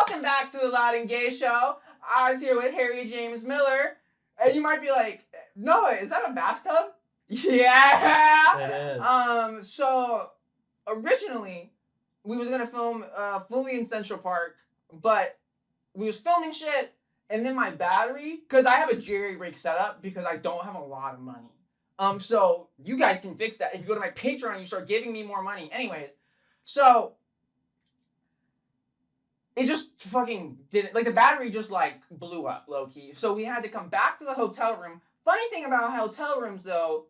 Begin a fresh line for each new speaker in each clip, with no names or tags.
Welcome back to the Loud and Gay Show. I was here with Harry James Miller. And you might be like, Noah, is that a bathtub? Yeah!
It is.
So, originally, we was going to film fully in Central Park, but we was filming shit, and then my battery, because I have a jerry rig setup because I don't have a lot of money. So, you guys can fix that. If you go to my Patreon, you start giving me more money. Anyways, so... it just fucking didn't, like the battery just like blew up low-key. So we had to come back to the hotel room. Funny thing about hotel rooms though,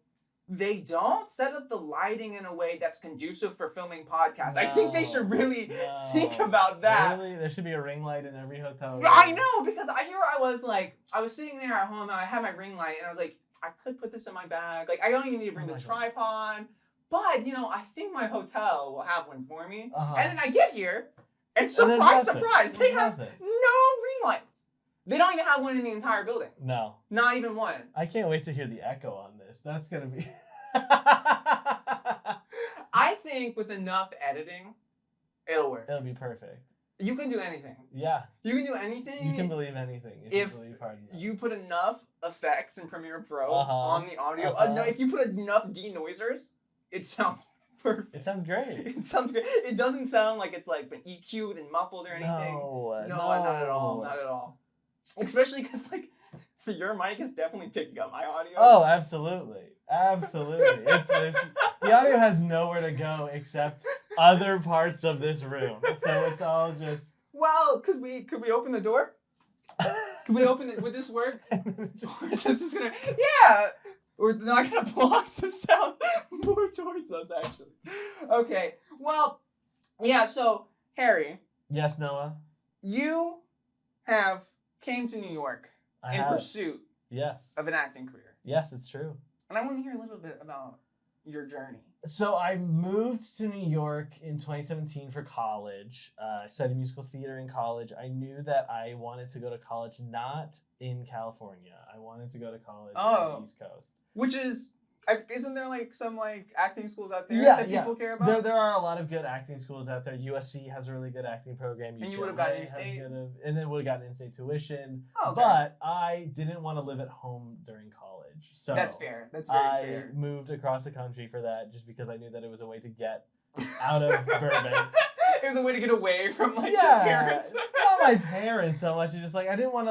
they don't set up the lighting in a way that's conducive for filming podcasts. I think they should really think about that.
Really? There should be a ring light in every hotel room.
I know, because I was sitting there at home and I had my ring light and I was like, I could put this in my bag. Like I don't even need to bring the tripod. But, you know, I think my hotel will have one for me. And then I get here, and surprise, they have no ring lights. They don't even have one in the entire building.
No.
Not even one.
I can't wait to hear the echo on this. That's going to be...
I think with enough editing, it'll work.
It'll be perfect.
You can do anything.
Yeah.
You can do anything.
You can believe anything if you believe hard enough.
You put enough effects in Premiere Pro on the audio. If you put enough denoisers, it sounds perfect.
It sounds great.
It sounds great. It doesn't sound like it's like been EQ'd and muffled or anything.
No,
not at all. Not at all. Especially because like your mic is definitely picking up my audio.
Oh, absolutely, absolutely. The audio has nowhere to go except other parts of this room, so it's all just.
Well, could we open the door? Can we open it? Would this work? Or is this just gonna? Yeah. We're not gonna block the sound more towards us, actually. Okay. Well, yeah. So Harry.
Yes, Noah.
You came to New York in pursuit.
Yes.
Of an acting career.
Yes, it's true.
And I want to hear a little bit about your journey.
So I moved to New York in 2017 for college. I studied musical theater in college. I knew that I wanted to go to college not in California. I wanted to go to college on the East Coast.
Which is, isn't there like some like acting schools out there that people care about?
There are a lot of good acting schools out there. USC has a really good acting program. UCLA
and you would have gotten in-state?
And then would have gotten in-state tuition.
Oh, okay.
But I didn't want to live at home during college. So
that's fair. That's very fair.
I moved across the country for that just because I knew that it was a way to get out of Burbank.
It was a way to get away from like your parents.
Not my parents so much. It's just like I didn't want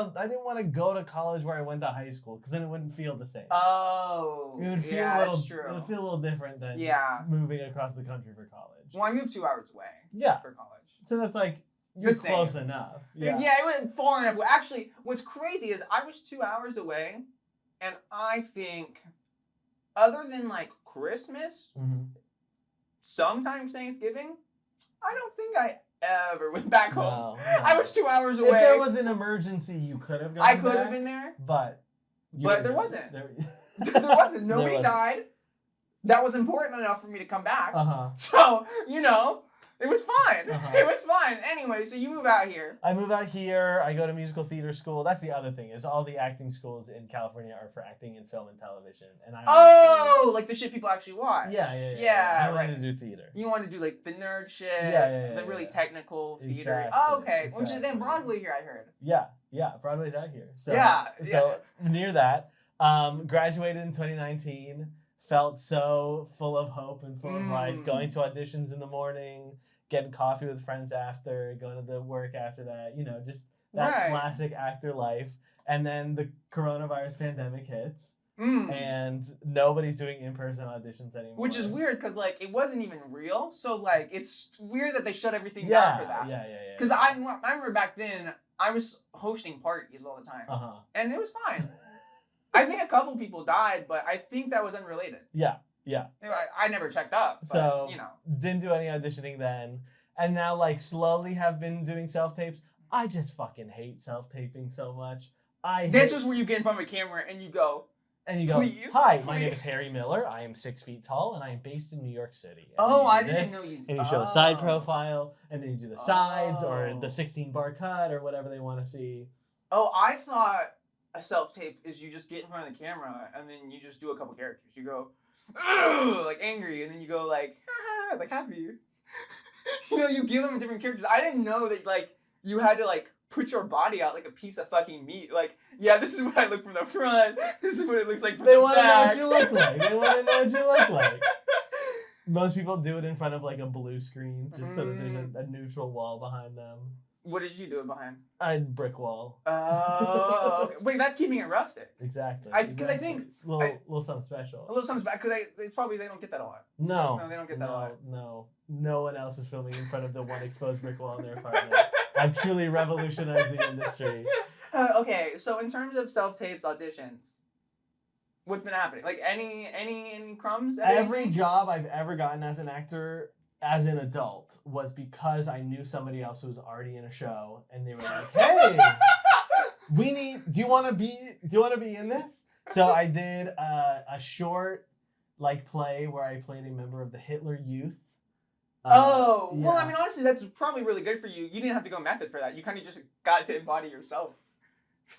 to go to college where I went to high school because then it wouldn't feel the same.
Oh,
it would feel
that's true.
It would feel a little different than moving across the country for college.
Well, I moved 2 hours away. For college.
So that's like you're close enough.
Yeah, it went far enough. Well, actually, what's crazy is I was 2 hours away, and I think, other than like Christmas, sometimes Thanksgiving, I don't think I ever went back home.
No.
I was 2 hours away.
If there was an emergency, you could have gone
I could have been there.
But
there wasn't. There wasn't. Nobody died. That was important enough for me to come back. So, you know, it was fine. It was fine. Anyway, so you move out here.
I move out here. I go to musical theater school. That's the other thing is all the acting schools in California are for acting in film and television. And
like the shit people actually watch.
Yeah. I wanted to do theater.
You want to do like the nerd shit.
The
really technical theater.
Exactly,
Oh, okay. Which is then Broadway here, I heard.
Yeah. Broadway's out here. So,
So
near that. Graduated in 2019. Felt so full of hope and full of life. Going to auditions in the morning, getting coffee with friends after, going to the work after that. You know, just that classic actor life. And then the coronavirus pandemic hits. And nobody's doing in-person auditions anymore.
Which is weird because, like, it wasn't even real. So, like, it's weird that they shut everything down for that. Because I remember back then, I was hosting parties all the time. And it was fine. I think a couple people died, but I think that was unrelated.
Yeah.
I never checked up, but,
so,
you know.
Didn't do any auditioning then. And now, like, slowly have been doing self-tapes. I just fucking hate self-taping so much.
That's just where you get in front of a camera and you go, please,
hi, my name is Harry Miller. I am 6 feet tall, and I am based in New York City.
I didn't know you did.
And you show a side profile, and then you do the sides, or the 16-bar cut, or whatever they want to see.
Oh, I thought a self-tape is you just get in front of the camera, and then you just do a couple characters. You go, like angry, and then you go like happy. You know, you give them different characters. I didn't know that, like, you had to like put your body out like a piece of fucking meat. Like, yeah, this is what I look from the front. This is what it looks like from
They
the
want to know
back.
what you look like. They want to know what you look like. Most people do it in front of like a blue screen, just so that there's a neutral wall behind them.
What did you do it behind?
A brick wall.
Oh, okay. Wait, that's keeping it rustic.
Exactly.
Because I think
little something special.
a little something's back because it's probably they don't get that a lot.
No,
No, they don't get that a lot.
No one else is filming in front of the one exposed brick wall in their apartment. I've truly revolutionized the industry.
Okay, so in terms of self-tapes, auditions, what's been happening? Like any crumbs?
Every job I've ever gotten as an actor, as an adult, was because I knew somebody else who was already in a show, and they were like, "Hey, do you want to be in this?" So I did a short play where I played a member of the Hitler Youth.
Well,
yeah.
I mean, honestly, that's probably really good for you. You didn't have to go method for that. You kind of just got to embody yourself.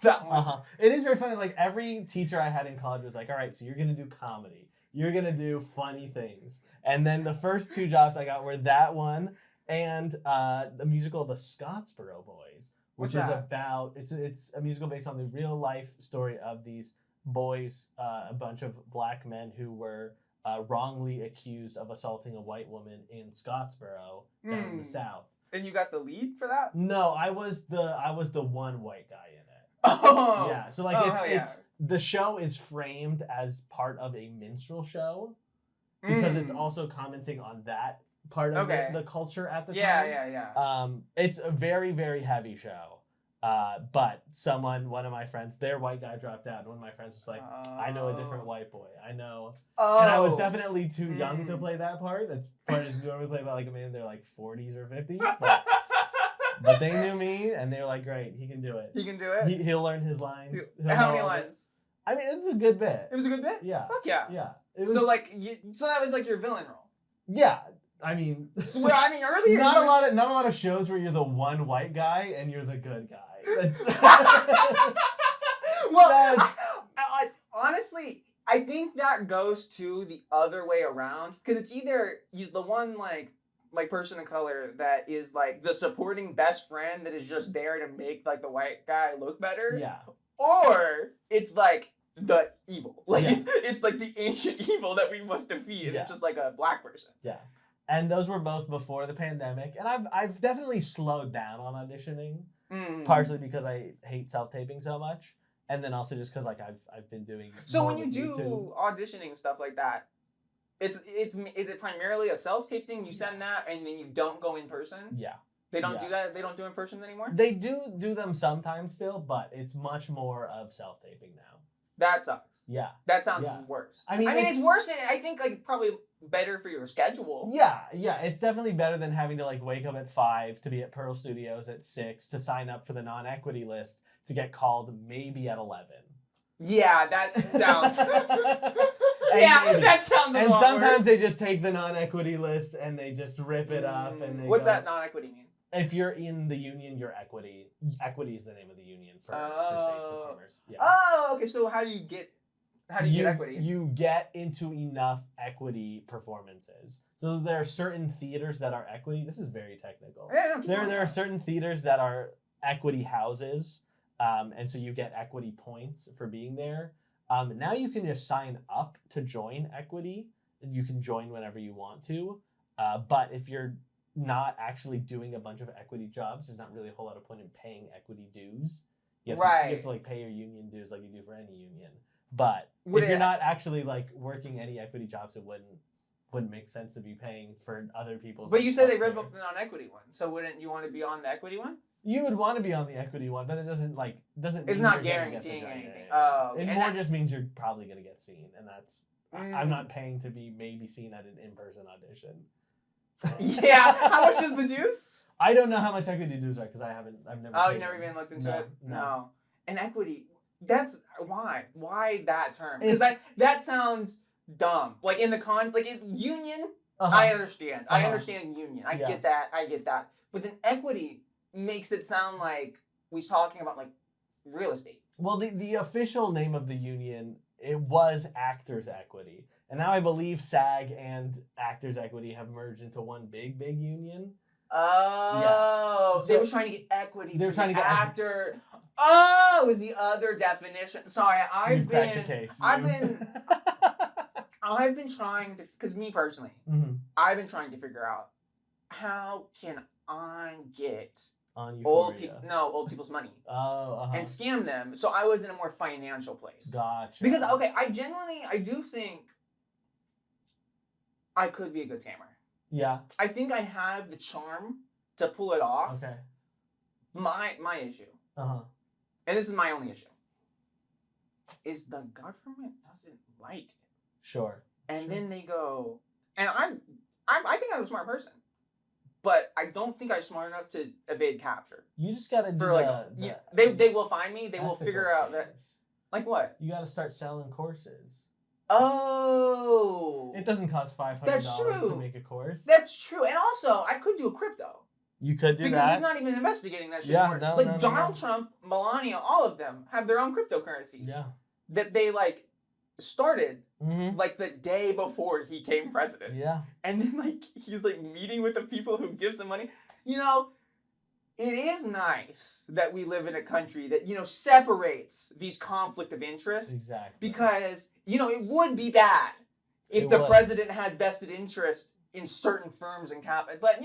That one.
It is very funny. Like, every teacher I had in college was like, "All right, so you're gonna do comedy. You're gonna do funny things." And then the first two jobs I got were that one and the musical The Scottsboro Boys, which is about it's a musical based on the real life story of these boys, a bunch of black men who were wrongly accused of assaulting a white woman in Scottsboro down in the South.
And you got the lead for that?
No, I was the one white guy in it.
Oh
yeah. So it's the show is framed as part of a minstrel show because it's also commenting on that part of the culture at the time.
Yeah.
It's a very, very heavy show. But one of my friends, their white guy dropped out, and one of my friends was like, "I know a different white boy. I know." And I was definitely too young to play that part. That's part is normally played by like a man in their like 40s or 50s. But they knew me, and they were like, "Great, he can do it.
He can do it.
He'll learn his lines."
How many lines?
I mean, it's a good bit.
It was a good bit.
Yeah.
Fuck yeah.
Yeah.
So that was like your villain role.
Yeah. I mean,
earlier
not a lot of shows where you're the one white guy and you're the good guy.
Honestly, I think that goes to the other way around because it's either the one like person of color that is like the supporting best friend that is just there to make like the white guy look better.
Yeah.
Or it's like the evil, it's like the ancient evil that we must defeat. Yeah. It's just like a black person.
Yeah. And those were both before the pandemic, and I've definitely slowed down on auditioning, partially because I hate self-taping so much, and then also just because like I've been doing.
So when you do auditioning and stuff like that, is it primarily a self-tape thing? You send that and then you don't go in person?
Yeah.
They don't do that. They don't do in person anymore.
They do them sometimes still, but it's much more of self-taping now.
That sucks.
Yeah.
That sounds worse. I mean, it's worse. I think like probably better for your schedule.
Yeah. It's definitely better than having to like wake up at 5 to be at Pearl Studios at 6 to sign up for the non-equity list to get called maybe at 11.
Yeah, that sounds. That sounds.
And sometimes they just take the non-equity list and they just rip it up and they.
What's that non-equity mean?
If you're in the union, you're equity. Equity is the name of the union for state performers. Yeah.
Oh, okay. So how do you get equity?
You get into enough equity performances. So there are certain theaters that are equity. This is very technical.
Yeah,
there are certain theaters that are equity houses, and so you get equity points for being there. Now you can just sign up to join equity. You can join whenever you want to, but if you're not actually doing a bunch of equity jobs, there's not really a whole lot of point in paying equity dues. You have to like pay your union dues like you do for any union. But if you're not actually like working any equity jobs, it wouldn't make sense to be paying for other people's.
But you said they rip up the non-equity one, so wouldn't you want to be on the equity one?
You would want to be on the equity one, but it doesn't.
It's not guaranteeing anything.
Oh, okay. It more just means you're probably gonna get seen, and that's. I'm not paying to be maybe seen at an in-person audition.
Yeah, how much is the dues?
I don't know how much equity dues are because I've never.
Oh, you've never even looked into it. No. And equity. That's why that term? Because that sounds dumb. Like in the union, I understand. I understand union. I get that. But then equity makes it sound like we're talking about like real estate.
Well, the official name of the union, it was Actors Equity. And now I believe SAG and Actors Equity have merged into one big union.
Oh, they
So-
were trying to get equity.
They were
for
trying
the
to get-
actor. Oh, it was the other definition. Sorry,
You've cracked the case.
I've been trying to, because me personally,
Mhm.
I've been trying to figure out how can I get
On
old
Euphoria.
people's money
Oh,
and scam them, so I was in a more financial place.
Gotcha.
Because okay, I do think I could be a good scammer.
Yeah.
I think I have the charm to pull it off.
Okay.
My issue,
Uh-huh.
and this is my only issue, is the government doesn't like it.
Sure.
And
Sure.
then they go, and I think I'm a smart person, but I don't think I'm smart enough to evade capture.
You just gotta do
For like, they will find me. They will
ethical
figure out that,
scams.
like what?
You gotta start selling courses.
Oh,
It doesn't cost $500
That's
to
true.
make a course.
that's true. And also, I could do a crypto
You could do
because
that.
he's not even investigating that shit
Yeah,
anymore.
no,
like
no,
Donald
no.
Trump, Melania, all of them have their own cryptocurrencies
Yeah.
that they like started
Mm-hmm.
like the day before he came president.
Yeah.
And then like he's like meeting with the people who gives him money. You know, it is nice that we live in a country that, separates these conflict of interest,
Exactly.
because, it would be bad if
It
the
would.
president had vested interest in certain firms and but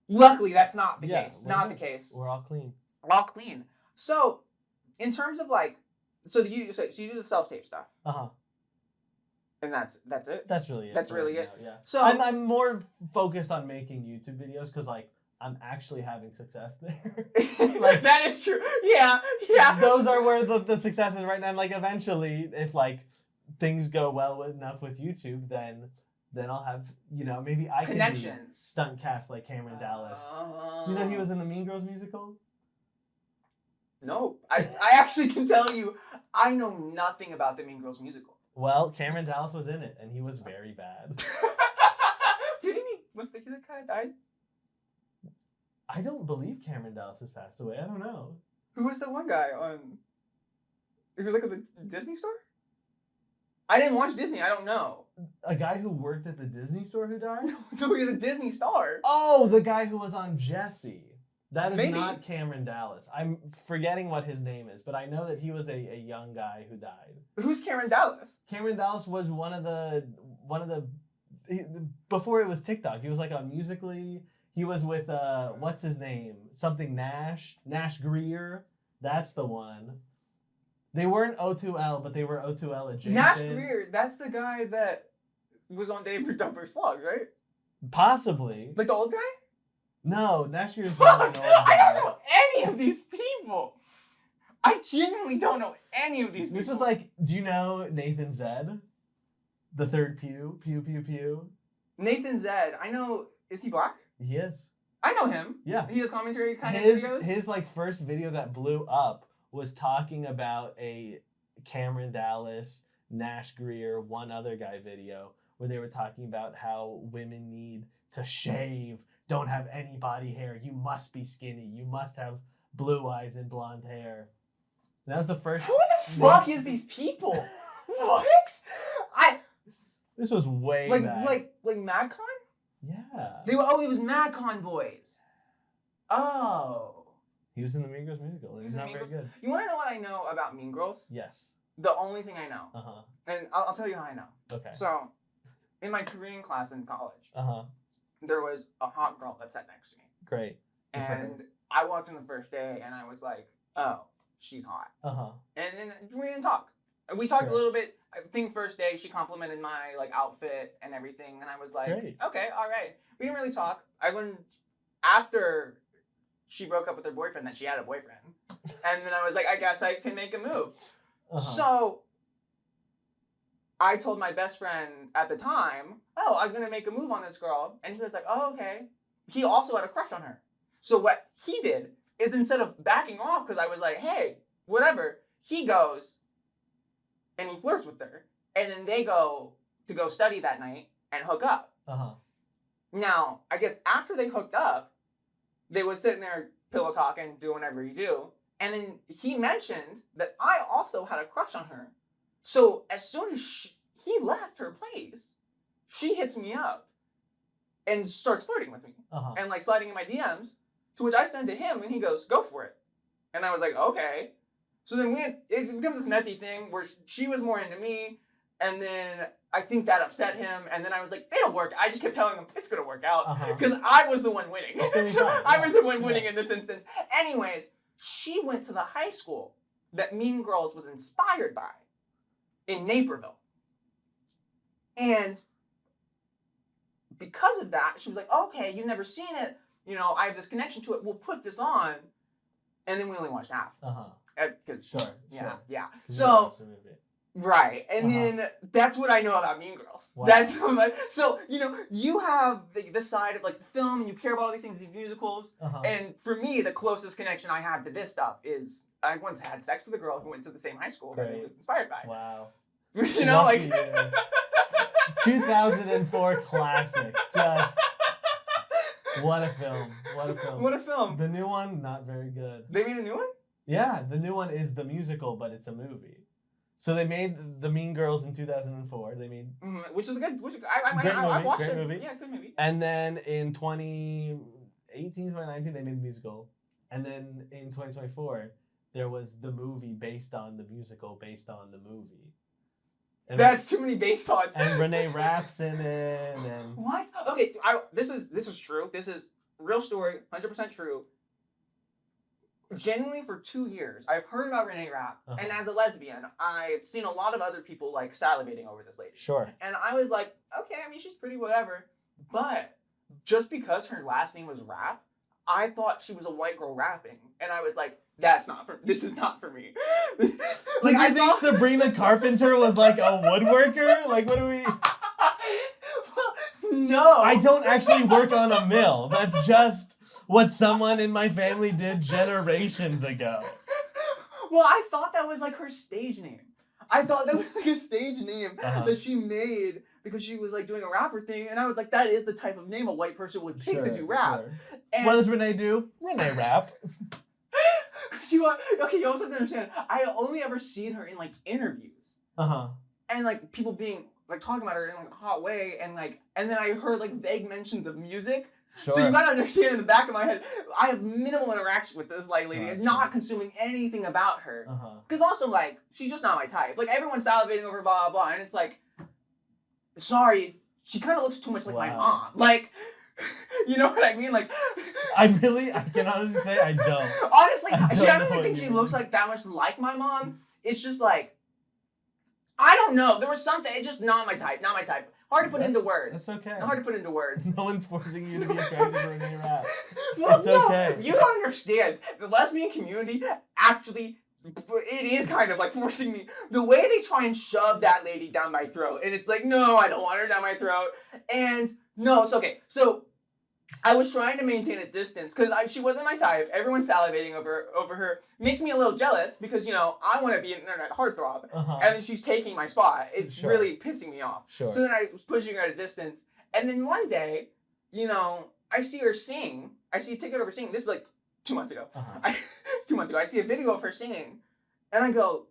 luckily that's not the case.
we're
Not the
good.
case.
We're all clean.
All clean. So, in terms of like so you do the self-tape stuff,
Uh-huh.
and that's it.
That's really it.
That's
for
really
right
it.
now, yeah.
So
I'm more focused on making YouTube videos because like I'm actually having success there.
like that is true. Yeah.
Those are where the success is right now. And like eventually, if like things go well enough with YouTube, then I'll have maybe I can be
Connections.
stunt cast like Cameron Dallas. Do you know he was in the Mean Girls musical?
No, I actually can tell you, I know nothing about the Mean Girls musical.
Well, Cameron Dallas was in it, and he was very bad.
Didn't he? Was the guy that died?
I don't believe Cameron Dallas has passed away. I don't know.
Who was the one guy on? He was like at the Disney store. I didn't watch Disney. I don't know.
A guy who worked at the Disney store who died?
No, he was a Disney star.
Oh, the guy who was on Jessie. That is
Maybe.
not Cameron Dallas. I'm forgetting what his name is, but I know that he was a young guy who died.
Who's Cameron Dallas?
Cameron Dallas was one of the before it was TikTok. He was like on Musical.ly. He was with what's his name? Something Nash Greer. That's the one. They weren't O2L, but they were O2L adjacent.
Nash Greer. That's the guy that was on Dave Dumper's vlogs, right?
Possibly.
Like the old guy?
No, Nash Greer's
Fuck!
not an old
I
guy.
don't know any of these people. I genuinely don't know any of these people.
This was like, do you know Nathan Zed? The third pew.
Nathan Zed. I know. Is he black?
He is.
I know him.
Yeah.
He has commentary kind of
His
videos.
his like first video that blew up was talking about a Cameron Dallas, Nash Greer, one other guy video where they were talking about how women need to shave, don't have any body hair, you must be skinny, you must have blue eyes and blonde hair. And that was the first.
Who the fuck is these people? What?
This was way
like
back.
like MadCon?
Yeah.
It was MadCon boys. Oh.
He was in the Mean Girls musical, and
He
he's
was in
not
Mean
very
Girls?
good.
You want to know what I know about Mean Girls?
Yes.
The only thing I know,
Uh-huh.
and I'll tell you how I know.
Okay.
So, in my Korean class in college,
Uh-huh.
there was a hot girl that sat next to me,
Great. Good for her.
and I walked in the first day, and I was like, "Oh, she's hot."
Uh-huh.
And then we didn't talk. We talked
Sure.
a little bit. I think first day she complimented my like outfit and everything, and I was like,
Great.
"Okay, all right." We didn't really talk. I learned after she broke up with her boyfriend that she had a boyfriend, and then I was like, "I guess I can make a move."
Uh-huh.
So I told my best friend at the time, "Oh, I was gonna make a move on this girl," and he was like, "Oh, okay." He also had a crush on her. So what he did is instead of backing off because I was like, "Hey, whatever," he goes and he flirts with her, and then they go to go study that night and hook up.
Uh-huh.
Now, I guess after they hooked up, they was sitting there pillow talking, doing whatever you do, and then he mentioned that I also had a crush on her. So as soon as he left her place, she hits me up, and starts flirting with me
Uh-huh.
and like sliding in my DMs. To which I send to him, and he goes, "Go for it." And I was like, "Okay." So then it becomes this messy thing where she was more into me, and then I think that upset him, and then I was like, "It'll work." I just kept telling him it's gonna work out
Uh-huh.
because I was the one winning.
It's gonna be
So
fine,
I
yeah.
was the one winning
Yeah.
in this instance. Anyways, she went to the high school that Mean Girls was inspired by in Naperville, and because of that, she was like, "Okay, you've never seen it. You know, I have this connection to it. We'll put this on." And then we only watched half.
Uh-huh.
Because
Sure.
yeah,
Sure.
yeah.
'Cause you
So
watched the movie.
right, and
Uh-huh.
then that's what I know about Mean Girls.
Wow.
That's so you have this side of like the film, and you care about all these things, these musicals.
Uh-huh.
And for me, the closest connection I have to this stuff is I once had sex with a girl who went to the same high school that it
Great.
was inspired by.
Wow.
You know,
Lucky
like
you. 2004 classic. Just what a film. What a film.
what a film.
The new one, not very good.
They made a new one?
Yeah, the new one is the musical, but it's a movie. So they made the Mean Girls in 2004. They made,
Which is a good.
Great
I
movie,
watched
great
it.
movie.
Yeah, good movie.
and then in 2018, 2019, they made the musical, and then in 2024, there was the movie based on the musical, based on the movie. And
That's too many bass odds.
and Renee Rapp's in it, and
What? Okay, this is true. This is real story, 100% true. Genuinely, for 2 years, I've heard about Renee Rapp,
Uh-huh.
and as a lesbian, I've seen a lot of other people like salivating over this lady.
sure.
And I was like, okay, I mean, she's pretty, whatever. But just because her last name was Rapp, I thought she was a white girl rapping, and I was like, this is not for me.
Like, I think Sabrina Carpenter was like a woodworker. Like, what do we?
No,
I don't actually work on a mill. That's just what someone in my family did generations ago.
Well, I thought that was like her stage name. I thought that was like a stage name
Uh-huh.
that she made because she was like doing a rapper thing, and I was like, that is the type of name a white person would pick to do rap.
Sure.
And
What does Renee do? Renee Rapp.
okay, you also have to understand. I only ever seen her in like interviews
Uh-huh.
and like people being like talking about her in like a hot way, and then I heard like vague mentions of music.
Sure.
So you gotta understand, in the back of my head, I have minimal interaction with this like lady,
Gotcha.
not consuming anything about her.
Uh-huh.
Because also, like, she's just not my type. Like, everyone's salivating over blah, blah, blah. And it's like, sorry, she kind of looks too much like my
Wow.
mom. Like, you know what I mean? Like,
I can honestly say I don't.
honestly,
I
I
don't
don't
know
even
what
think
you
she
mean.
looks like that much like my mom. It's just like, I don't know. There was something, it's just not my type. Not my type. Hard to put into words.
That's okay.
Hard to put into words.
No one's forcing you to be attracted to Renee Rapp.
Well,
It's
no,
okay.
you don't understand. The lesbian community actually, it is kind of like forcing me. The way they try and shove that lady down my throat, and it's like, no, I don't want her down my throat. And no, it's okay. So I was trying to maintain a distance because she wasn't my type. Everyone's salivating over her. Makes me a little jealous because, you know, I want to be an internet heartthrob.
Uh-huh.
And then she's taking my spot. It's
Sure.
really pissing me off.
Sure.
So then I was pushing her at a distance. And then one day, you know, I see her sing. I see a TikTok of her singing. This is like 2 months ago.
Uh-huh.
2 months ago. I see a video of her singing. And I go,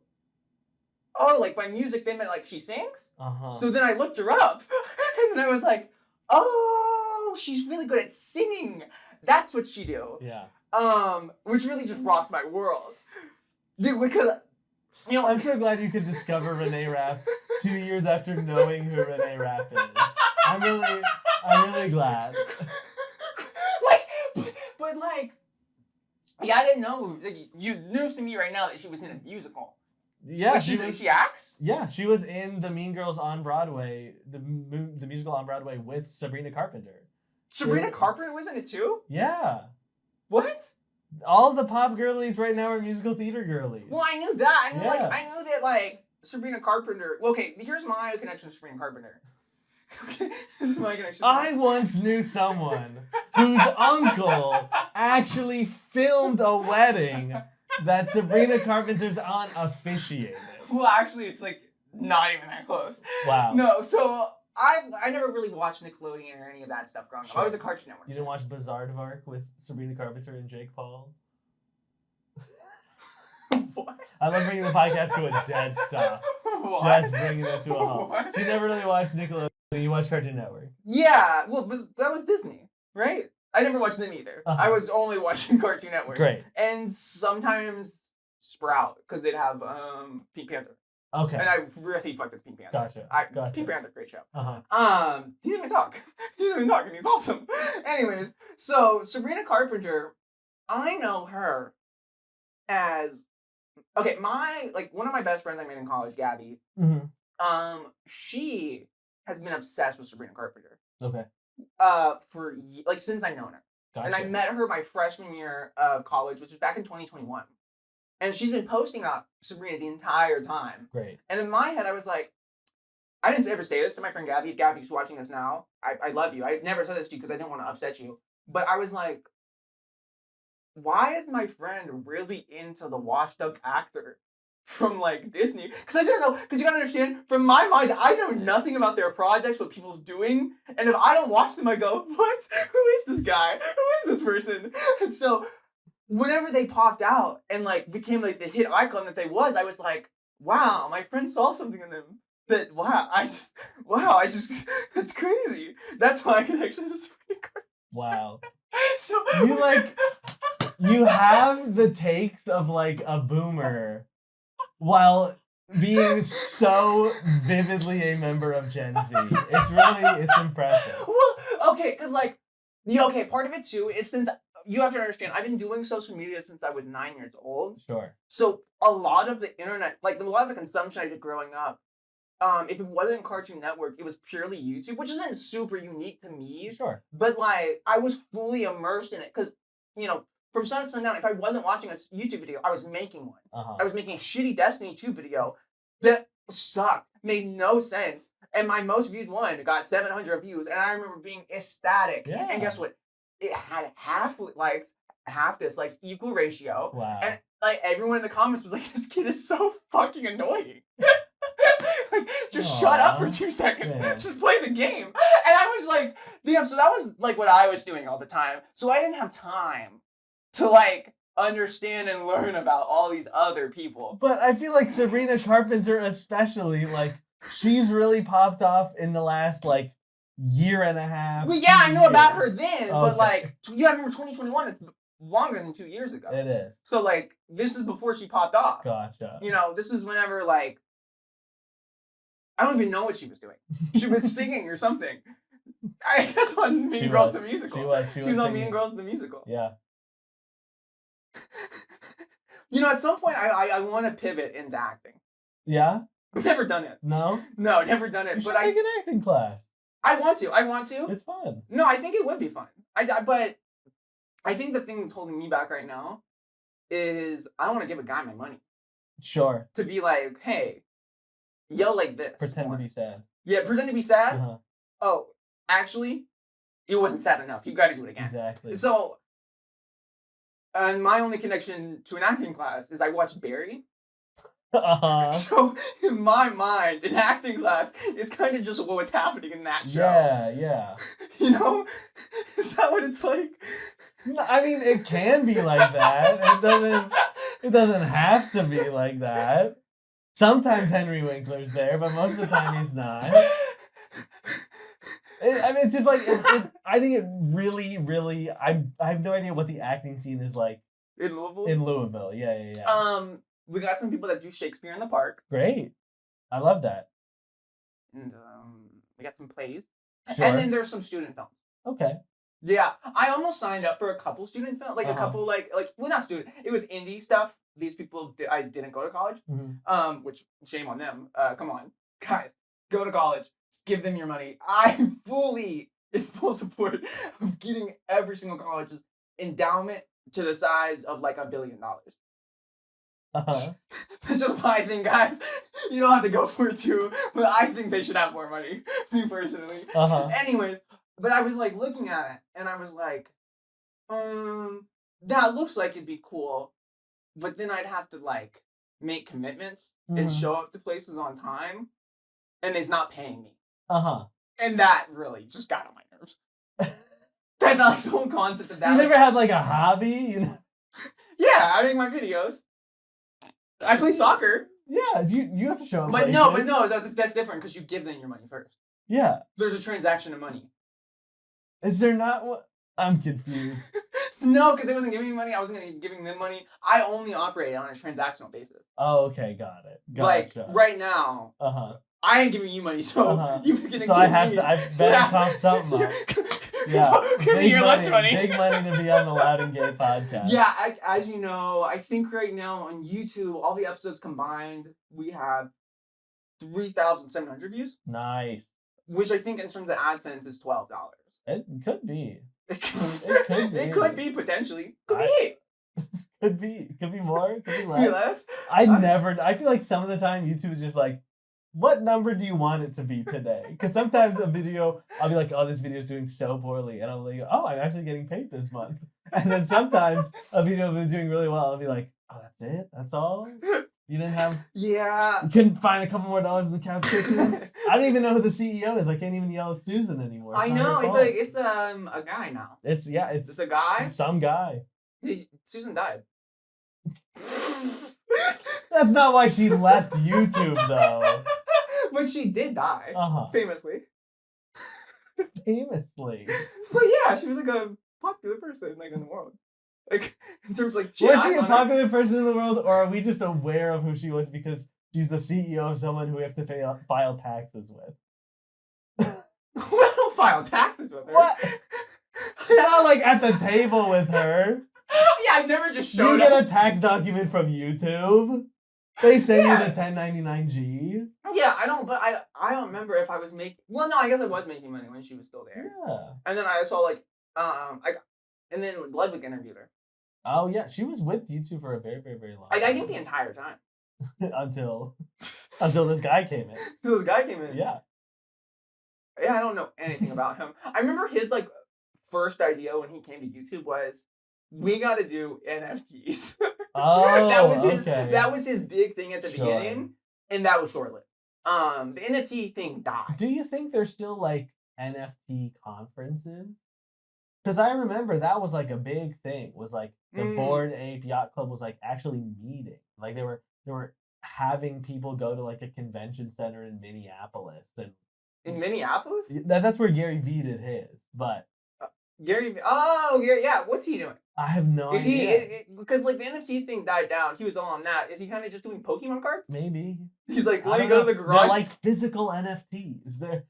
oh, like by music they meant like she sings?
Uh-huh.
So then I looked her up. And then I was like, oh, she's really good at singing. That's what she do.
Yeah.
Which really just rocked my world. Dude, because, you know,
I'm so glad you could discover Renee Rapp 2 years after knowing who Renee Rapp is. I'm really glad.
but like, yeah, I didn't know. Like, news to me right now that she was in a musical.
Yeah,
Like,
she was.
she acts?
Yeah, she was in the Mean Girls on Broadway, the musical on Broadway with Sabrina Carpenter.
Sabrina
Yeah.
Carpenter was in it too?
Yeah.
What?
All the pop girlies right now are musical theater girlies.
Well, I knew that.
Yeah.
I knew that like Sabrina Carpenter. Well, okay, here's my connection to Sabrina Carpenter. Okay, this is my connection.
I once knew someone whose uncle actually filmed a wedding that Sabrina Carpenter's aunt officiated.
Well, actually, it's like not even that close.
Wow.
No, so I never really watched Nickelodeon or any of that stuff growing up. I was a Cartoon Network.
You didn't watch Bizarre with Sabrina Carpenter and Jake Paul?
What?
I love bringing the podcast to a dead stop.
What?
Just bringing it to a halt.
What?
So you never really watched Nickelodeon? So you watch Cartoon Network.
Yeah, well, that was Disney, right? I never watched them either.
Uh-huh.
I was only watching Cartoon Network.
Great.
And sometimes Sprout, because they'd have Pink Panther.
Okay.
And I really fucked with Pink Panther.
Gotcha.
Pink Panther, great show.
Uh-huh.
He didn't even talk. He didn't even talk, and he's awesome. Anyways, so Sabrina Carpenter, I know her as one of my best friends I made in college, Gabby.
Mm-hmm.
She has been obsessed with Sabrina Carpenter.
Okay.
For since I've known her.
Gotcha.
And I met her my freshman year of college, which was back in 2021. And she's been posting up Sabrina the entire time.
Great.
And in my head, I was like, I didn't ever say this to my friend Gabby. Gabby, who's watching this now. I love you. I never said this to you because I didn't want to upset you. But I was like, why is my friend really into the washed up actor from Disney? Because I don't know. Because you gotta understand, from my mind, I know nothing about their projects, what people's doing, and if I don't watch them, I go, what? Who is this guy? Who is this person? And so, whenever they popped out and became the hit icon that they was, I was like, wow, my friend saw something in them. That that's crazy. That's why I can actually just
wow.
So
you have the takes of a boomer while being so vividly a member of Gen Z. It's impressive.
Well, okay, because part of it too is since you have to understand, I've been doing social media since I was 9 years old.
Sure.
So a lot of the internet, a lot of the consumption I did growing up, if it wasn't Cartoon Network, it was purely YouTube, which isn't super unique to me.
Sure.
But I was fully immersed in it because, from sun to sundown, if I wasn't watching a YouTube video, I was making one.
Uh-huh.
I was making a shitty Destiny 2 video that sucked, made no sense, and my most viewed one got 700 views, and I remember being ecstatic.
Yeah.
And guess what? It had half likes, half dislikes, equal ratio.
Wow.
And everyone in the comments was like, "This kid is so fucking annoying." Just shut up for 2 seconds.
Yeah.
Just play the game. And I was like, damn, so that was what I was doing all the time. So I didn't have time to understand and learn about all these other people.
But I feel like Sabrina Carpenter especially, she's really popped off in the last year and a half.
Well, yeah, I knew
years.
about her then,
Okay.
but I remember 2021, it's longer than 2 years ago.
It is.
So this is before she popped off.
Gotcha.
This is whenever I don't even know what she was doing. She was singing or something. I guess on Mean Girls the Musical.
She
was on Mean Girls the Musical.
Yeah.
At some point I want to pivot into acting.
Yeah?
I've never done it.
No?
No, never done it.
You should take an acting class.
I want to.
It's fun.
No, I think it would be fun. But I think the thing that's holding me back right now is I don't want to give a guy my money.
Sure.
To be like, hey, yell like this.
Pretend to be sad.
Yeah, pretend to be sad.
Uh-huh.
Oh, actually, it wasn't sad enough. You got to do it again.
Exactly.
So, and my only connection to an acting class is I watched Barry.
Uh-huh.
So in my mind, an acting class is kind of just what was happening in that show.
Yeah.
Is that what it's like?
I mean, it can be like that. It doesn't have to be like that. Sometimes Henry Winkler's there, but most of the time he's not. It's just I think it really, I have no idea what the acting scene is like.
In Louisville?
In Louisville, yeah.
We got some people that do Shakespeare in the Park.
Great. I love that.
And we got some plays.
Sure.
And then there's some student films.
Okay.
Yeah, I almost signed up for a couple student films, a couple well, not student. It was indie stuff. These people, I didn't go to college.
Mm-hmm.
Which shame on them. Come on, guys, go to college. Give them your money. I'm fully in full support of getting every single college's endowment to the size of $1 billion.
Uh-huh.
That's just my thing, guys. You don't have to go for it too, but I think they should have more money, me personally.
Uh-huh.
Anyways, but I was looking at it, and I was like, that looks like it'd be cool, but then I'd have to make commitments and show up to places on time, and it's not paying me.
Uh-huh.
And that really just got on my nerves. That the whole concept of that.
You never had a hobby?
Yeah, I make my videos. I play soccer.
Yeah, you have to show up.
But no, that's different because you give them your money first.
Yeah.
There's a transaction of money.
Is there not one? I'm confused.
No, because they wasn't giving me money. I wasn't gonna be giving them money. I only operate on a transactional basis.
Oh, okay, got it.
Like
Gotcha.
right now, I ain't giving you money, so you gonna
So I
give
have
me.
to. I better cough something up. Yeah,
Give me your lunch money.
Big money to be on the Loud and Gay podcast.
Yeah, as you know, I think right now on YouTube, all the episodes combined, we have 3,700 views.
Nice.
Which I think in terms of AdSense is $12.
It could be.
It could be. It could be potentially. Could be.
Could be more. Could be less.
Be less.
I feel like some of the time YouTube is just like, what number do you want it to be today? Because sometimes a video, I'll be like, oh, this video is doing so poorly, and I'll be like, oh, I'm actually getting paid this month. And then sometimes a video will be doing really well, I'll be like, oh, that's it? That's all? You didn't have...
Yeah.
You couldn't find a couple more dollars in the couch kitchens? I don't even know who the CEO is. I can't even yell at Susan anymore.
I know. It's a guy now.
It's
a guy?
Some guy.
Susan died.
That's not why she left YouTube, though.
But she did die. Famously.
Famously.
Well, yeah, she was like a popular person like in the world. Like in terms of like.
Was she a popular person in the world, or are we just aware of who she was because she's the CEO of someone who we have to file taxes with?
I don't file taxes with her.
What? Not like at the table with her.
Yeah, I've never just showed
up. You get a tax document from YouTube. They send you the 1099-G.
Yeah, I don't remember if I was making. Well, no, I guess I was making money when she was still there.
Yeah.
And then I saw and then Ludwig interviewed her.
Oh yeah, she was with YouTube for a very, very, very long
time. I think the entire time.
until this guy came in.
Until this guy came in.
Yeah.
Yeah, I don't know anything about him. I remember his first idea when he came to YouTube was, we got to do NFTs.
Oh,
that was his big thing at the beginning, and that was short-lived. The NFT thing died.
Do you think there's still NFT conferences? Because I remember that was a big thing. Was the Bored Ape Yacht Club was actually meeting. They were having people go to a convention center in Minneapolis and.
In Minneapolis?
That's where Gary Vee did his, but.
Gary, yeah. What's he doing?
I have no idea.
Because the NFT thing died down. He was all on that. Is he kind of just doing Pokemon cards?
Maybe.
He's let me go to the garage.
They're physical NFTs. They're.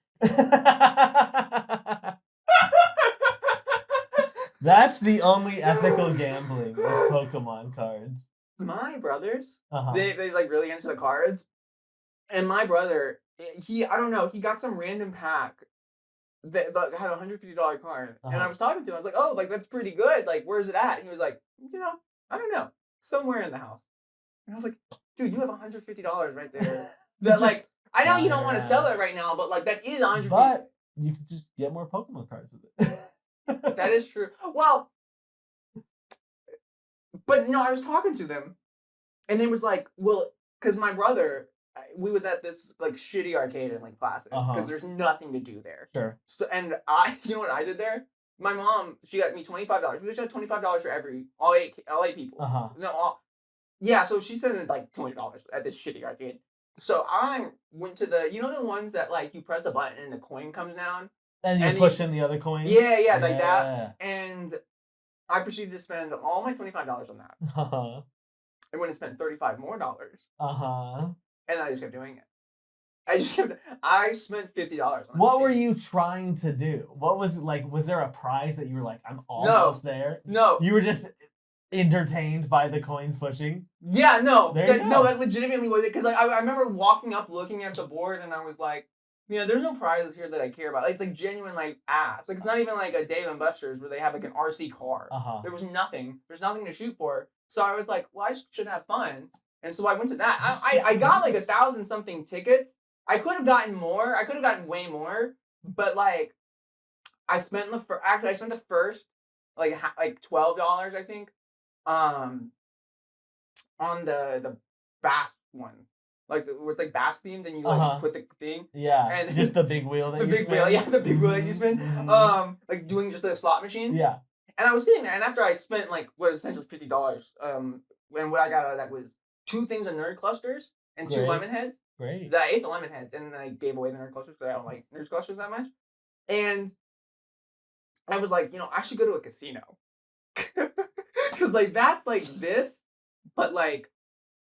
That's the only ethical gambling is Pokemon cards.
My brothers, they really into the cards, and my brother, I don't know, he got some random pack that had a $150 card, and I was talking to him. I was like, "Oh, that's pretty good. Where's it at?" And he was like, "I don't know, somewhere in the house." And I was like, "Dude, you have $150 right there. That I know you don't want to sell it right now, but that is $150."
But you could just get more Pokemon cards with it.
That is true. Well, but no, I was talking to them, and they was like, "Well, because my brother." We was at this shitty arcade in Placid because there's nothing to do there.
Sure.
So you know what I did there? My mom, she got me $25. We just had $25 for all eight people. No, so she sent $20 at this shitty arcade. So I went to the the ones that you press the button and the coin comes down.
And you push in the other coins.
Yeah, like that. And I proceeded to spend all my $25 on that. I went and spent $35 more. And I just kept doing it. I spent $50 on it.
What were you trying to do? What was was there a prize that you were I'm almost there?
No.
You were just entertained by the coins pushing?
Yeah, no. That legitimately was it. Because I remember walking up, looking at the board, and I was like, there's no prizes here that I care about. It's genuine ass. It's not even a Dave & Buster's where they have an RC car. There was nothing. There's nothing to shoot for. So I was like, well, I should have fun. And so I went to that. I got 1,000 something tickets. I could have gotten more. I could have gotten way more. But I spent the first $12, I think, on the Bass one. Where it's Bass themed and you put the thing.
Yeah.
And
just the big wheel that
the big wheel that you spin. Doing just a slot machine.
Yeah.
And I was sitting there, and after I spent what was essentially $50, and what I got out of that was 2 things of Nerd Clusters and 2
Great.
lemon heads.
Great.
That I ate the lemon heads, and then I gave away the nerd clusters because I don't like nerd clusters that much. And I was like, I should go to a casino. Because, like, that's like this, but like,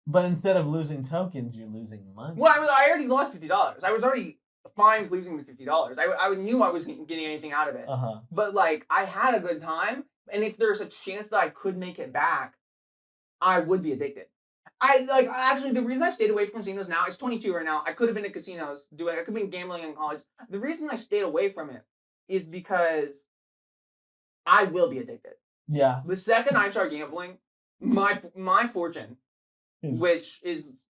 But instead of losing tokens, you're losing money.
well, I already lost $50. I was already fine with losing the $50. I knew I wasn't getting anything out of it. But, like, I had a good time, and if there's a chance that I could make it back, I would be addicted. Actually, the reason I stayed away from casinos now, it's 22 right now. I could have been at casinos I could have been gambling in college. The reason I stayed away from it is because I will be addicted.
Yeah.
The second I start gambling, my fortune, which is,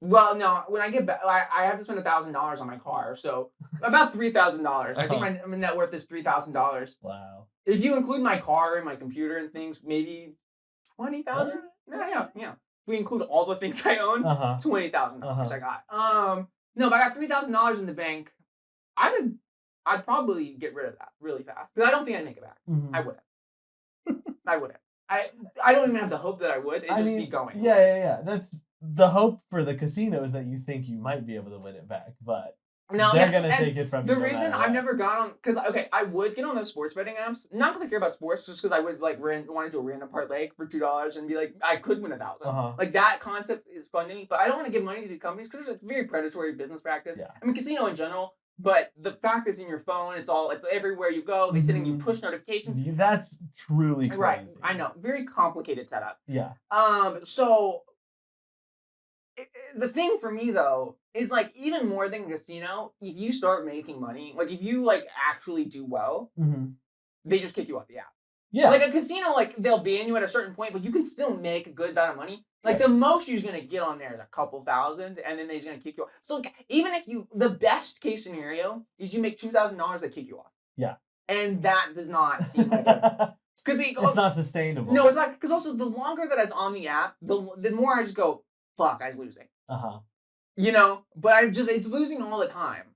well, no, when I get back, I have to spend $1,000 on my car, so about $3,000. I think my net worth is $3,000.
Wow.
If you include my car and my computer and things, maybe 20,000. Yeah. If we include all the things I own, $20,000 I got. No, but I got $3,000 in the bank. I'd probably get rid of that really fast because I don't think I'd make it back. I wouldn't. I wouldn't. I don't even have the hope that I would. It'd just be going.
Yeah. That's the hope for the casino, is that you think you might be able to win it back, but they're gonna take it from you.
The reason I've never got on, because I would get on those sports betting apps, not because I care about sports, just because I would like want to do a random parlay for $2 and be like, I could win 1,000. Like, that concept is fun to me, but I don't want to give money to these companies because it's very predatory business practice.
Yeah.
I mean, casino in general. But the fact that it's in your phone, it's everywhere you go. They send you push notifications.
That's truly crazy.
Right, I know. Very complicated setup.
Yeah.
So the thing for me though is, like, even more than casino, if you start making money, like if you like actually do well, they just kick you off the app.
Yeah.
Like a casino, like they'll ban you at a certain point, but you can still make a good amount of money. Like the most you're gonna get on there is a couple thousand, and then they're just gonna kick you off. So like, even if the best case scenario is you make $2,000, they kick you off.
Yeah.
And that does not seem like it. Because
it's not sustainable.
No, it's not. Because also, the longer that I was on the app, the more I just go, fuck, I was losing. But it's losing all the time.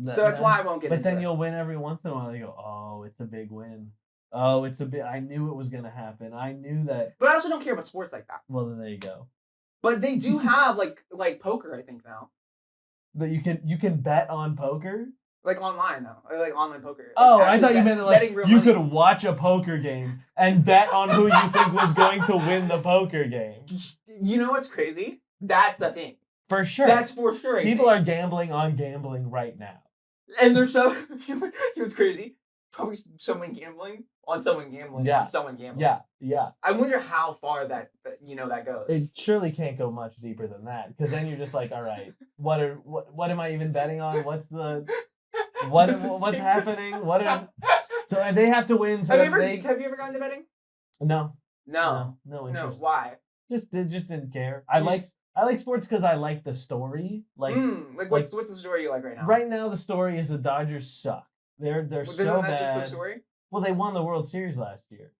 So that's why I won't get into it.
But then you'll win every once in a while. You go, oh, it's a big win. Oh, I knew it was gonna happen. I knew that.
But I also don't care about sports like that.
Well, then there you go.
But they do have like poker, I think, now.
That you can bet on poker?
Like online though. Or like online poker.
Oh, I thought you meant like you could watch a poker game and bet on who you think was going to win the poker game.
You know what's crazy? That's a thing.
For sure.
That's for sure.
People are gambling on gambling right now.
And they're so it was crazy. Probably someone gambling on someone gambling on someone gambling.
Yeah.
I wonder how far that goes.
It surely can't go much deeper than that, because then you're just like, all right, what am I even betting on? What's happening? So they have to win. So
have you ever gone to betting?
No interest.
No. Why?
Just didn't care. I like sports because I like the story.
What's the story you like right now?
Right now, the story is the Dodgers suck. They're so bad.
Just the story?
Well, they won the World Series last year.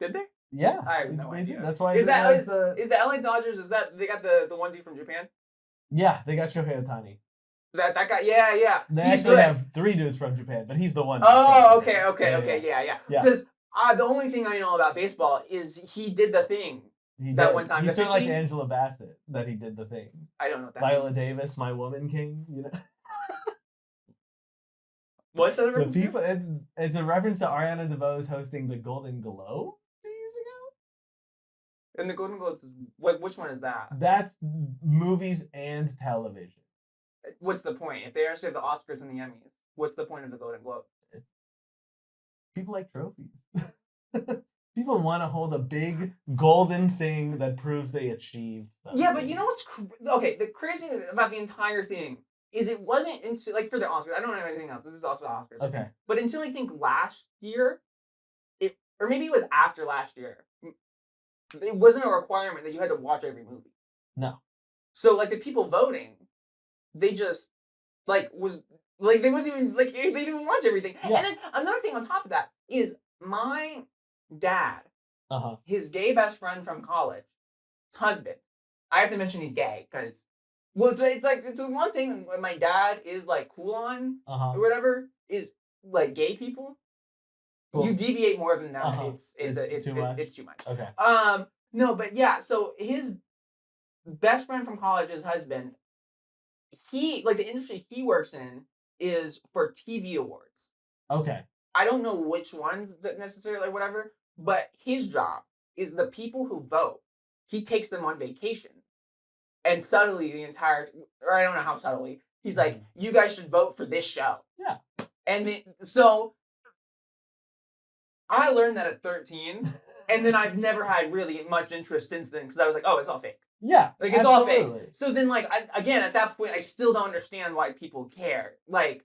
Did they?
Yeah.
I have no idea.
That's why.
Is the LA Dodgers? Is that they got the onesie from Japan?
Yeah, they got Shohei Ohtani.
That guy? Yeah.
They actually have 3 dudes from Japan, but he's the one.
Oh, okay, yeah. Because the only thing I know about baseball is he did the thing. One time.
He's sort of like Angela Bassett, that he did the thing.
I don't know what that
Viola
means.
Davis, My Woman King, you know.
What's that reference to?
It's a reference to Ariana DeBose hosting the Golden Globe 2 years ago.
And the Golden Globes, which one is that?
That's movies and television.
What's the point? If they actually have the Oscars and the Emmys, what's the point of the Golden Globe?
People like trophies. People want to hold a big golden thing that proves they achieved something.
Yeah, but you know what's okay? The crazy thing about the entire thing is it wasn't until, like, for the Oscars. I don't know anything else. This is also the Oscars.
Okay.
But until I think last year, or maybe it was after last year, it wasn't a requirement that you had to watch every movie.
No.
So like the people voting, they just they wasn't even they didn't even watch everything. Yeah. And then another thing on top of that is my dad, his gay best friend from college, his husband. I have to mention he's gay because, well, it's the one thing my dad is like cool on or whatever is like gay people. Cool. You deviate more than that, it's too much. Okay. No, but yeah. So best friend from college's husband, he like the industry he works in is for TV awards.
Okay.
I don't know which ones that necessarily whatever, but his job is the people who vote. He takes them on vacation, and subtly the entire, or I don't know how subtly, he's like, you guys should vote for this show.
Yeah.
And so I learned that at 13, and then I've never had really much interest since then because I was like, oh, it's all fake.
Yeah.
Like it's all fake. So then, like, again, at that point, I still don't understand why people care. Like,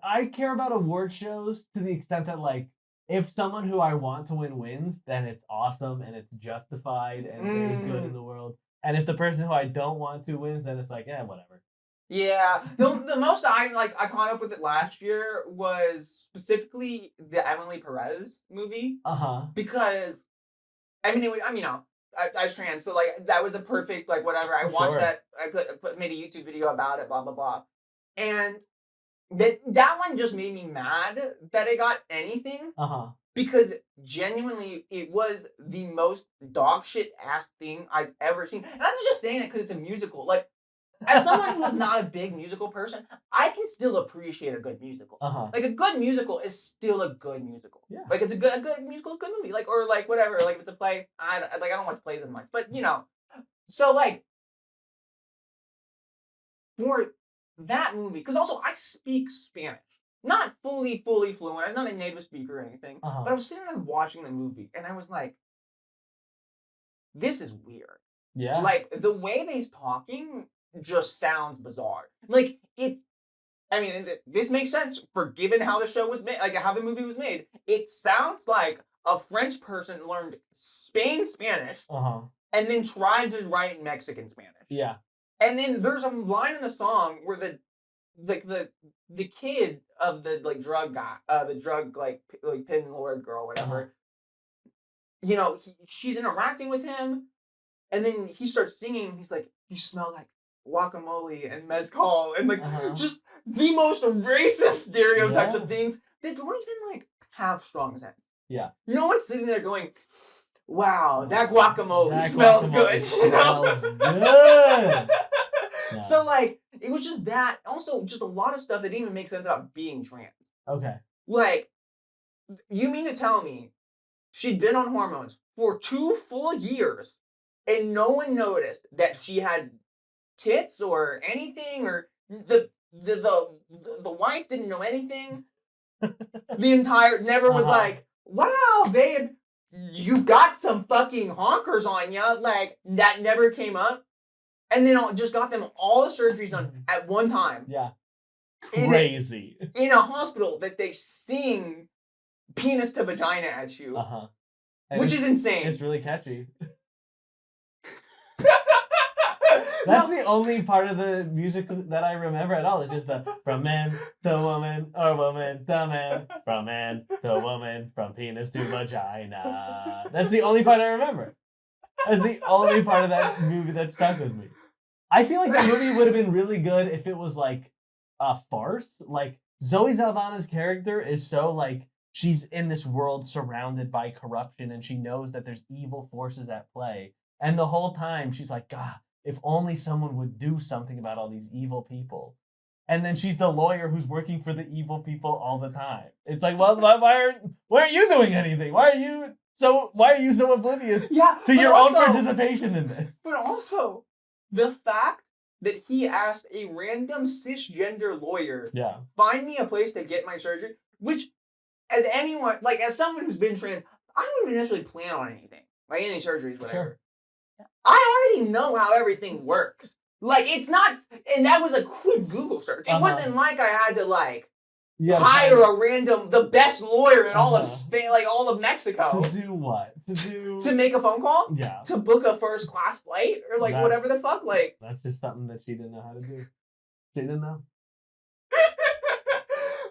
I care about award shows to the extent that, like, if someone who I want to win wins, then it's awesome and it's justified and there's good in the world. And if the person who I don't want to wins, then it's like, yeah, whatever.
yeah, the most I caught up with it last year was specifically the Emily Perez movie because I mean, I was trans, so like that was a perfect like whatever. I watched that. I made a YouTube video about it. Blah blah blah, and that one just made me mad that it got anything. Because genuinely, it was the most dog shit ass thing I've ever seen. And I'm not just saying it because it's a musical. Like, as someone who is not a big musical person, I can still appreciate a good musical. Like a good musical is still a good musical.
Yeah.
Like it's a good musical, a good movie. Like or like whatever. Like if it's a play, I don't watch plays as much, but you know. So like for that movie, because also I speak Spanish, not fully fluent. I was not a native speaker or anything, but I was sitting there watching the movie, and I was like, this is weird.
Yeah.
Like the way they's talking just sounds bizarre. Like it's, I mean, this makes sense for given how the show was made, like how the movie was made. It sounds like a French person learned Spanish and then tried to write Mexican Spanish.
Yeah.
And then there's a line in the song where the kid of the like drug guy, the drug like pin lord girl, whatever. You know, she's interacting with him, and then he starts singing. He's like, "You smell like guacamole and mezcal," and like just the most racist stereotypes of things that don't even like have strong sense.
Yeah.
No one's sitting there going, "Wow, that guacamole smells good."
Smells good.
So like it was just that. Also, just a lot of stuff that didn't even make sense about being trans.
Okay.
Like, you mean to tell me she'd been on hormones for 2 full years and no one noticed that she had tits or anything, or the wife didn't know anything? The entire never was like, wow, babe, you got some fucking honkers on ya. Like that never came up. And then just got them all the surgeries done at one time.
Yeah. Crazy.
In a hospital that they sing penis to vagina at you. Which is insane.
It's really catchy. That's the only part of the music that I remember at all. It's just the from man to woman or woman to man, from man to woman, from penis to vagina. That's the only part I remember. That's the only part of that movie that stuck with me. I feel like that movie would have been really good if it was like a farce. Like Zoe Saldana's character is so like she's in this world surrounded by corruption and she knows that there's evil forces at play. And the whole time she's like, God, if only someone would do something about all these evil people. And then she's the lawyer who's working for the evil people all the time. It's like, well, why aren't you doing anything? Why are you so oblivious to your own participation in this?
But also, the fact that he asked a random cisgender lawyer, find me a place to get my surgery, which, as anyone, like as someone who's been trans, I don't even necessarily plan on anything, like any surgeries, whatever.
Sure.
I already know how everything works. Like it's not, and that was a quick Google search. It wasn't like I had to like hire a random, the best lawyer in all of Spain, like all of Mexico.
To do what?
To make a phone call?
Yeah.
To book a first class flight or like whatever the fuck, like.
That's just something that she didn't know how to do. She didn't know.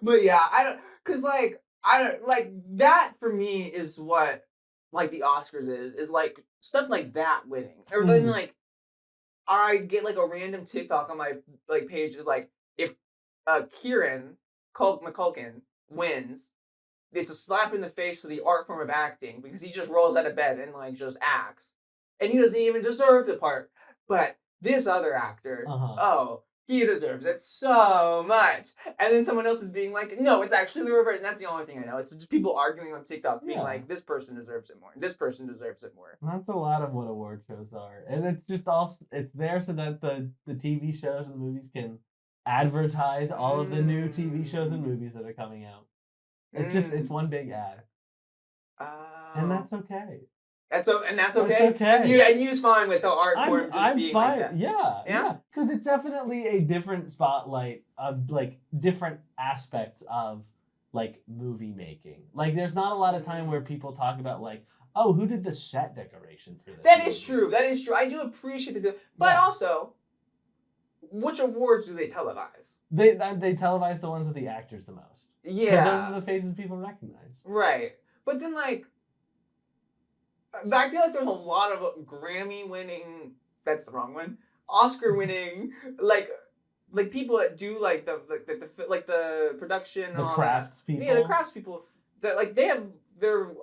But yeah, I don't like that for me is what like the Oscars is like stuff like that winning. Or then like I get like a random TikTok on my like page is like if Kieran McCulkin wins, it's a slap in the face to the art form of acting because he just rolls out of bed and like just acts. And he doesn't even deserve the part. but this other actor,
Uh-huh.
oh, he deserves it so much. And then someone else is being like, no, it's actually the reverse. And that's the only thing I know. It's just people arguing on TikTok, being
Yeah.
like, this person deserves it more. This person deserves it more.
That's a lot of what award shows are, and it's just also it's there so that the TV shows and the movies can advertise all of the new TV shows and movies that are coming out. It's one big ad, and that's okay.
That's okay.
That's
Okay.
okay.
And you's fine with the art form just
I'm
being
fine.
like that.
Yeah, because it's definitely a different spotlight of like different aspects of like movie making. Like, there's not a lot of time where people talk about like, oh, who did the set decoration for this?
That is
movie?
true. That is true. I do appreciate the, but
Yeah.
also, which awards do they televise?
They televise the ones with the actors the most. Because
Yeah.
those are the faces people recognize.
Right. But then, like, I feel like there's a lot of Grammy-winning. That's the wrong one. Oscar-winning, like people that do like the production, and
The
all
crafts
that.
people.
Yeah, the crafts people. That like they have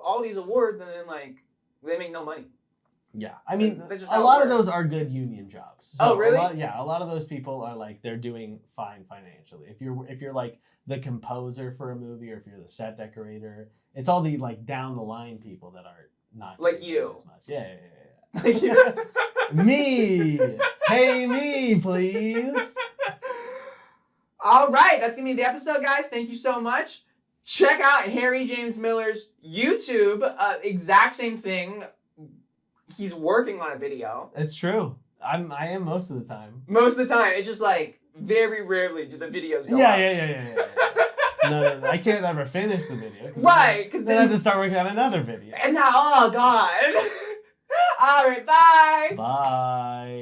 all these awards and then like they make no money.
Yeah, I mean,
That's just
a
how it
lot of
works.
those are good union jobs.
Oh, really?
A lot of those people are like they're doing fine financially. If you're like the composer for a movie, or if you're the set decorator, it's all the like down the line people that are not
Like
getting
you.
as much. Yeah.
Like, yeah.
Me, pay me, please.
All right, that's gonna be the episode, guys. Thank you so much. Check out Harry James Miller's YouTube. Exact same thing. He's working on a video.
It's true. I am most of the time.
Most of the time, it's just like very rarely do the videos go
Yeah,
up.
yeah. No, I can't ever finish the video.
Right, because
then I have to start working on another video.
And now, oh god. All right, bye.
Bye.